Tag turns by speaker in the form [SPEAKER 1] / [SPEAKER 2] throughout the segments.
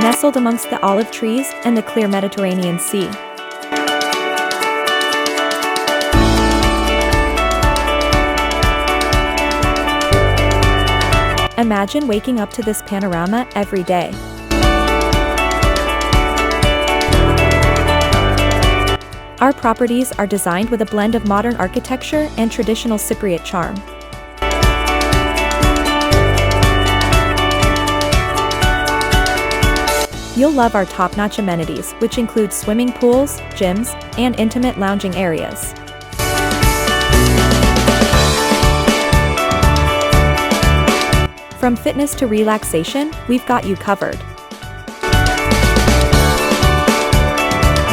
[SPEAKER 1] nestled amongst the olive trees and the clear Mediterranean Sea. Imagine waking up to this panorama every day. Our properties are designed with a blend of modern architecture and traditional Cypriot charm. You'll love our top-notch amenities, which include swimming pools, gyms, and intimate lounging areas. From fitness to relaxation, we've got you covered.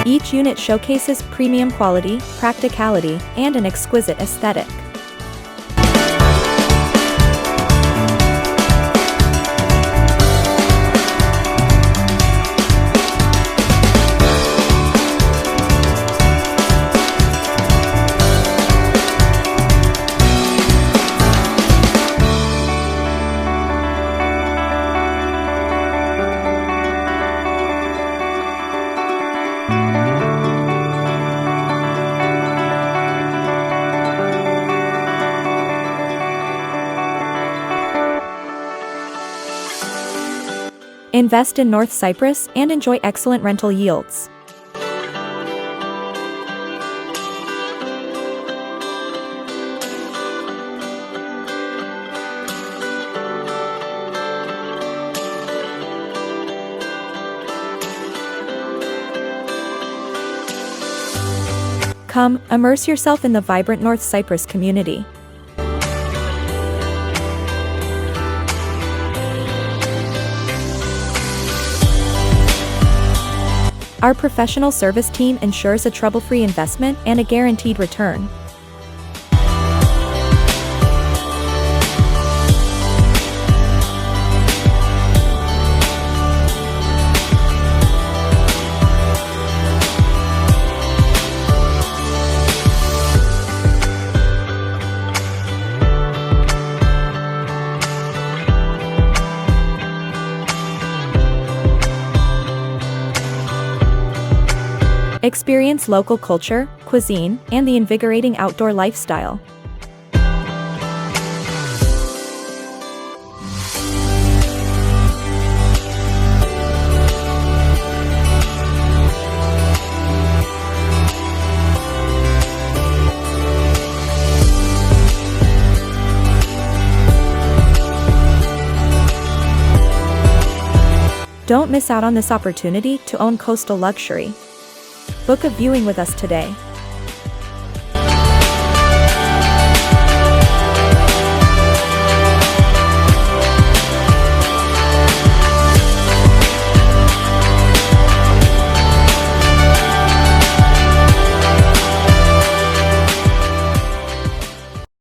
[SPEAKER 1] Each unit showcases premium quality, practicality, and an exquisite aesthetic. Invest in North Cyprus and enjoy excellent rental yields. Come, immerse yourself in the vibrant North Cyprus community. Our professional service team ensures a trouble-free investment and a guaranteed return. Experience local culture, cuisine, and the invigorating outdoor lifestyle. Don't miss out on this opportunity to own coastal luxury. Book a viewing with us today.